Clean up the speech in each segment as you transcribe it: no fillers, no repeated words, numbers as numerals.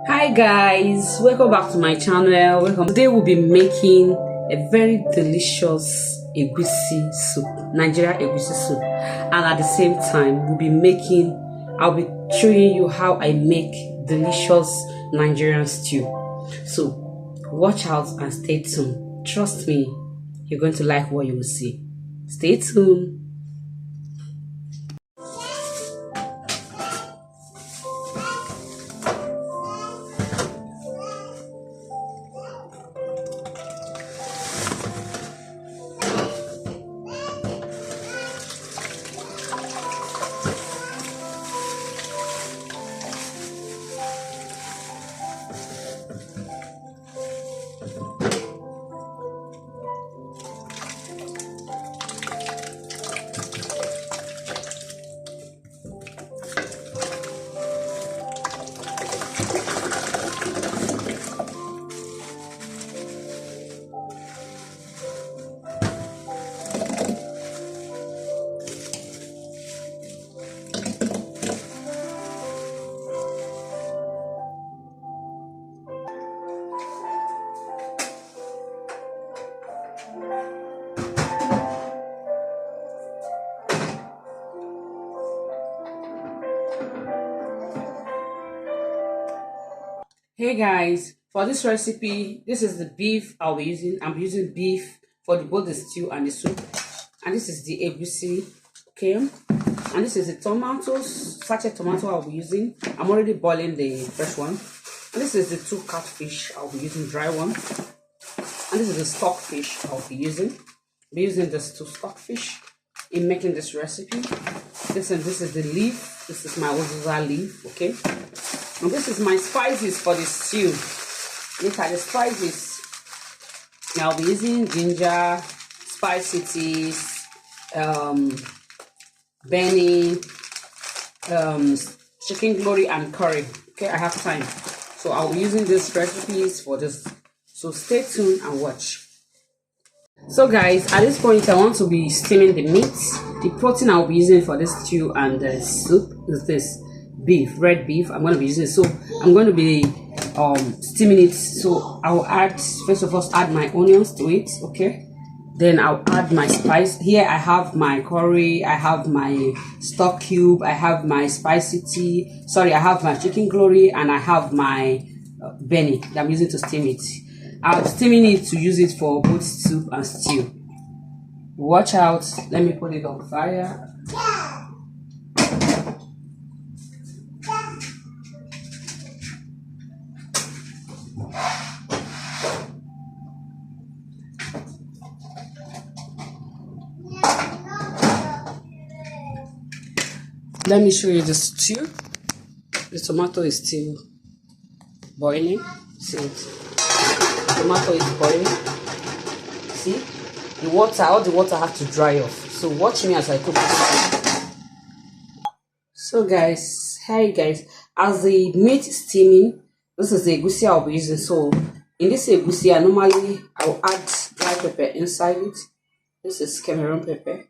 Hi guys, welcome back to my channel. Welcome. Today we'll be making a very delicious egusi soup, Nigerian egusi soup, and at the same time I'll be showing you how I make delicious Nigerian stew. So watch out and stay tuned. Trust me, you're going to like what you will see. Stay tuned. Hey guys, for this recipe, this is the beef I'll be using. I'm using beef for both the stew and the soup. And this is the egusi, okay? And this is the tomatoes, sachet tomato I'll be using. I'm already boiling the fresh one. And this is the 2 catfish I'll be using, dry one. And this is the stockfish I'll be using. I'll be using this 2 stockfish in making this recipe. This is the leaf. This is my uzuza leaf, okay? And this is my spices for the stew. These are the spices. Now I'll be using ginger, spices, benny, chicken glory, and curry. Okay, I have time. So I'll be using these recipes for this. So stay tuned and watch. So guys, at this point I want to be steaming the meat. The protein I'll be using for this stew and the soup is this beef, red beef. I'm going to be using, so I'm going to be steaming it. So I'll first of all add my onions to it, okay? Then I'll add my spice. Here I have my curry, I have my stock cube, I have my spicy tea, I have my chicken glory, and I have my benny that I'm using to steam it. I'm steaming it to use it for both soup and stew. Watch out, let me put it on fire. Let me show you the stew. The tomato is still boiling. See it? The tomato is boiling. See? All the water has to dry off. So watch me as I cook it. So guys, hi guys. As the meat is steaming, this is the egusi I'll be using. So in this egusi, I'll add dry pepper inside it. This is Cameroon pepper.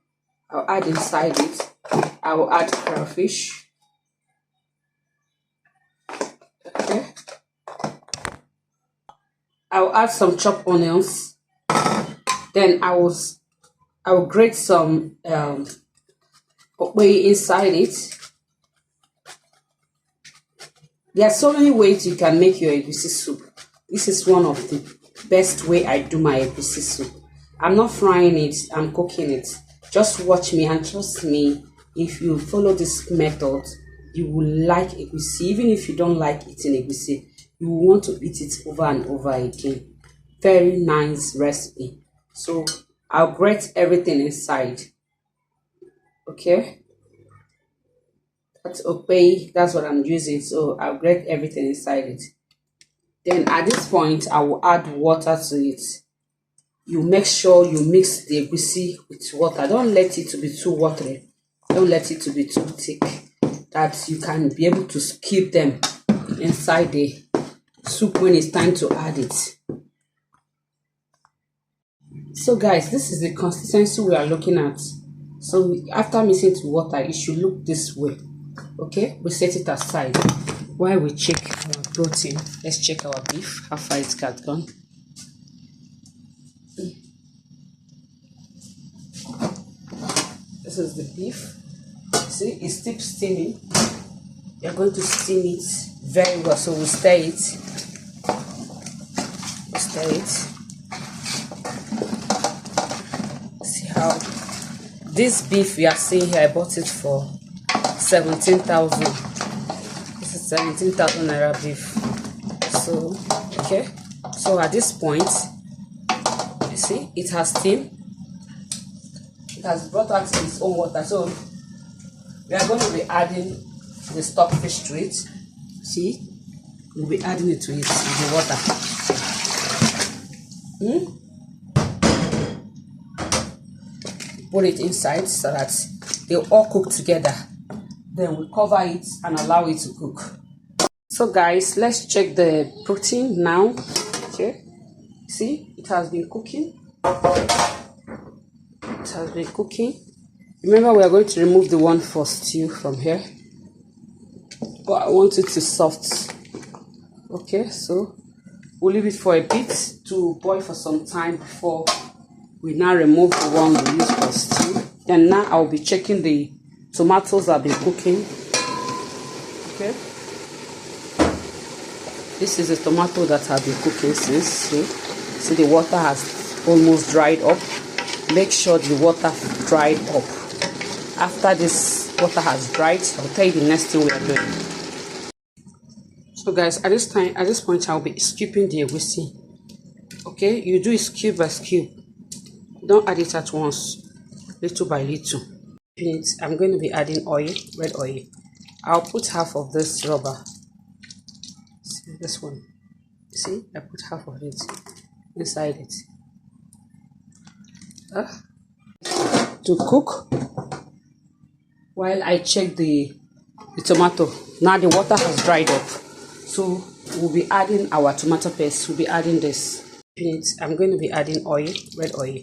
I'll add inside it. I will add crayfish. Okay. I will add some chopped onions. Then I will grate some okpei inside it. There are so many ways you can make your egusi soup. This is one of the best way I do my egusi soup. I'm not frying it, I'm cooking it. Just watch me and trust me. If you follow this method, you will like egusi. Even if you don't like eating egusi, you will want to eat it over and over again. Very nice recipe. So I'll grate everything inside. Okay, that's okay. That's what I'm using. So I'll grate everything inside it. Then at this point, I will add water to it. You make sure you mix the egusi with water. Don't let it to be too watery. Don't let it to be too thick, that you can be able to keep them inside the soup when it's time to add it. So guys, this is the consistency we are looking at. So after mixing to water, it should look this way. Okay, we set it aside while we check our protein. Let's check our beef, how far it's got gone. This is the beef. See, it's still steaming. You're going to steam it very well, so we'll stir it. See how this beef we are seeing here, I bought it for 17,000. This is 17,000 naira beef. So okay, so at this point, you see it has steamed. It has brought out its own water, so we are going to be adding the stockfish to it. See, we'll be adding it to it with the water. Put it inside so that they all cook together. Then we cover it and allow it to cook. So guys, let's check the protein now. Okay, see, it has been cooking. It has been cooking. Remember, we are going to remove the one for stew from here, but I want it to soft. Okay, so we'll leave it for a bit to boil for some time before we now remove the one we use for stew. And now I'll be checking the tomatoes that have been cooking. Okay, this is a tomato that have been cooking since. See the water has almost dried up. Make sure the water dried up. After this water has dried, I'll tell you the next thing we are doing. So guys, at this point I'll be scooping the egusi. Okay, you do it cube by cube. Don't add it at once, little by little. I'm going to be adding oil, red oil. I'll put half of this rubber. See this one. See, I put half of it inside it. To cook while I check the tomato. Now the water has dried up, so we'll be adding our tomato paste. We'll be adding this. I'm going to be adding oil, red oil.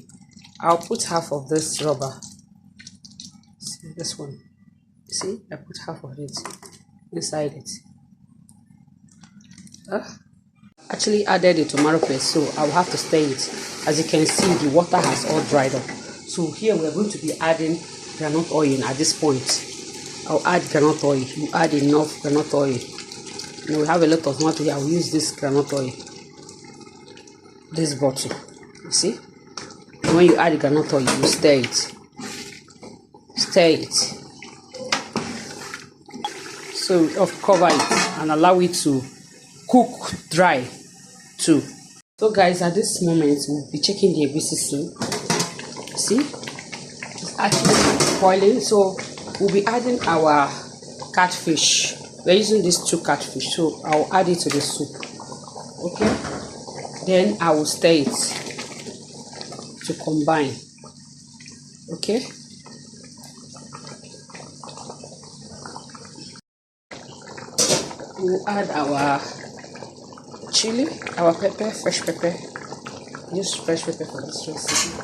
I'll put half of this rubber. See this one. See, I put half of it inside it. Actually added the tomato paste, so I'll have to stir it. As you can see, the water has all dried up. So here we're going to be adding groundnut oil at this point. I'll add groundnut oil. You add enough groundnut oil. Now we have a lot of tomato here. I'll use this groundnut oil. This bottle. You see? When you add the groundnut oil, you stir it. Stir it. So I'll cover it and allow it to cook dry too. So guys, at this moment we'll be checking the egusi soup. See, it's actually boiling, so we'll be adding our catfish. We're using these 2 catfish, so I'll add it to the soup. Okay, then I will stir it to combine. Okay, we'll add our chili, our pepper, fresh pepper. Use fresh pepper for this recipe.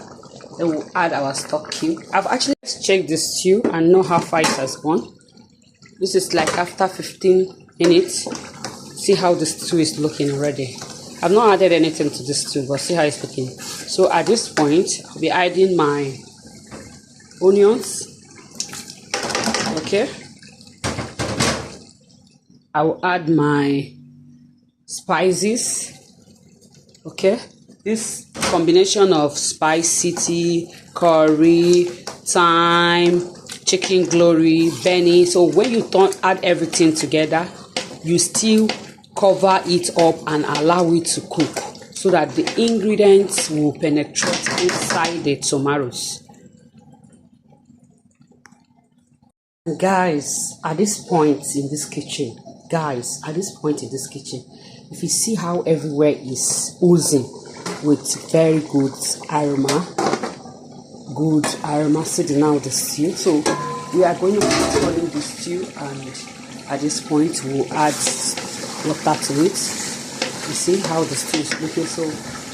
Then we'll add our stock cube. I've actually checked the stew and know how far it has gone. This is like after 15 minutes. See how the stew is looking already. I've not added anything to this stew, but see how it's looking. So at this point, I'll be adding my onions. Okay, I will add my spices. Okay, this combination of spicy, curry, thyme, chicken glory, benny. So when you don't add everything together, you still cover it up and allow it to cook so that the ingredients will penetrate inside the tomatoes. Guys, at this point in this kitchen, if you see how everywhere is oozing with very good aroma sitting out the stew. So we are going to be stirring the stew, and at this point we'll add water to it. You see how the stew is looking. So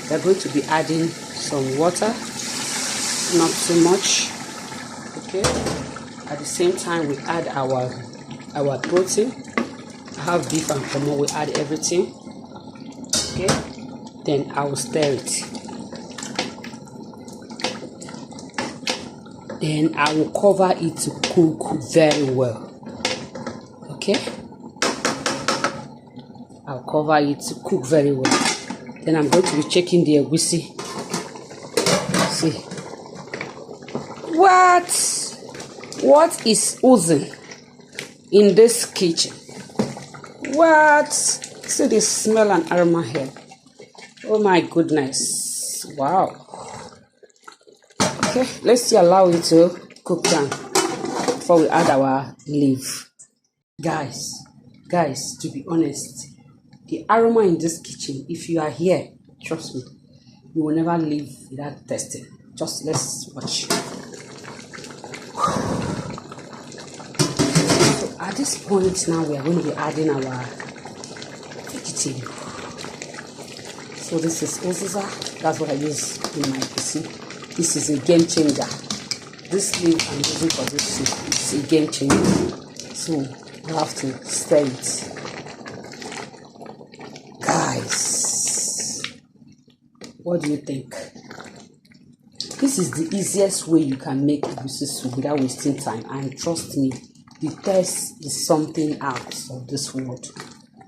we're going to be adding some water, not too much. Okay, at the same time we add our protein. I have beef and kpomo, we add everything. Okay, then I will stir it. Then I will cover it to cook very well. Okay, I'll cover it to cook very well. Then I'm going to be checking the egusi. See what is oozing in this kitchen? What? See the smell and aroma here. Oh my goodness. Wow. Okay, let's allow it to cook down before we add our leaf. Guys, to be honest, the aroma in this kitchen, if you are here, trust me, you will never leave without tasting. Just let's watch. So at this point now, we are going to be adding our vegetable. So this is uziza. That's what I use in my cuisine. This is a game changer. This leaf I'm using for this soup is a game changer. So I have to stir it. Guys, what do you think? This is the easiest way you can make egusi soup without wasting time, and trust me, the taste is something out of this world.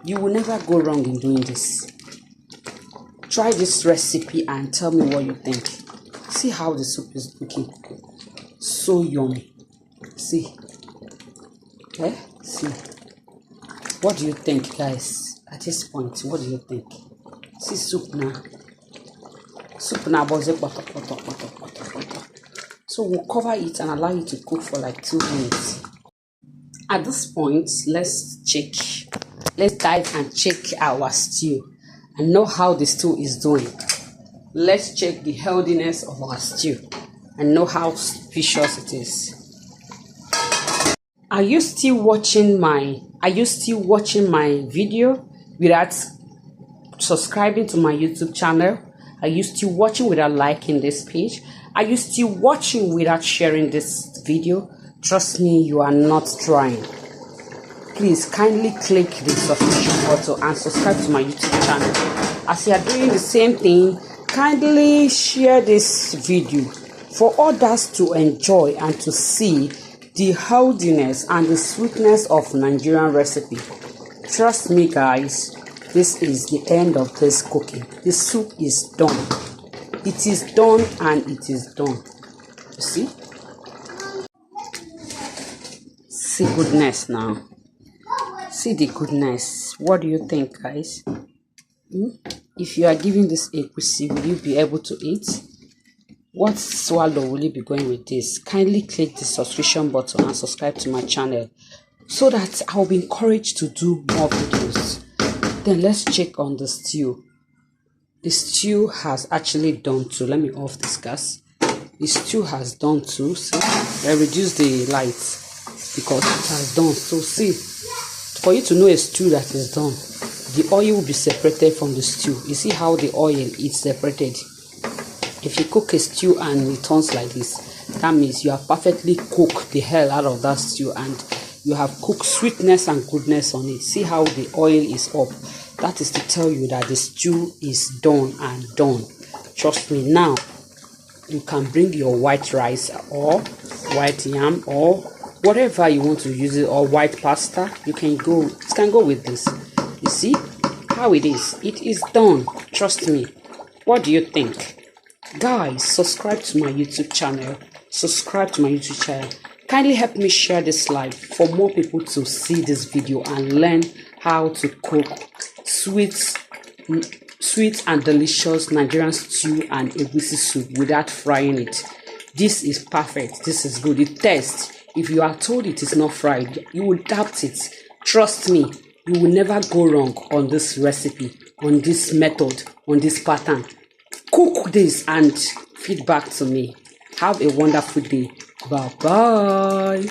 You will never go wrong in doing this. Try this recipe and tell me what you think. See how the soup is looking. So yummy. See. Okay? See. What do you think, guys? At this point, what do you think? See soup now. Soup now, so we'll cover it and allow it to cook for like 2 minutes. At this point, let's dive and check our stew and know how the stew is doing. Let's check the healthiness of our stew and know how vicious it is. Are you still watching my video without subscribing to my YouTube channel? Are you still watching without liking this page? Are you still watching without sharing this video? Trust me, you are not trying. Please kindly click the subscription button and subscribe to my YouTube channel. As you are doing the same thing, kindly share this video for others to enjoy and to see the healthiness and the sweetness of Nigerian recipe. Trust me, guys, this is the end of this cooking. The soup is done. It is done and it is done. You see? See goodness now. See the goodness. What do you think, guys? If you are giving this egusi, will you be able to eat? What swallow will you be going with this? Kindly click the subscription button and subscribe to my channel so that I will be encouraged to do more videos. Then let's check on the stew. The stew has actually done too. Let me off this gas. The stew has done too. See, I reduce the light because it has done. So see, for you to know a stew that is done, the oil will be separated from the stew. You see how the oil is separated. If you cook a stew and it turns like this, that means you have perfectly cooked the hell out of that stew and you have cooked sweetness and goodness on it. See how the oil is up. That is to tell you that the stew is done and done. Trust me. Now you can bring your white rice or white yam or whatever you want to use it, or white pasta. It can go with this. You see how it is. It is done. Trust me. What do you think? Guys, subscribe to my YouTube channel. Kindly help me share this live for more people to see this video and learn how to cook sweet and delicious Nigerian stew and egusi soup without frying it. This is perfect. This is good. It tastes. If you are told it is not fried, you will doubt it. Trust me, you will never go wrong on this recipe, on this method, on this pattern. Cook this and feedback to me. Have a wonderful day. Bye bye.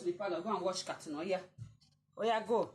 to the parlor, go and watch cartoon. Oh yeah, go.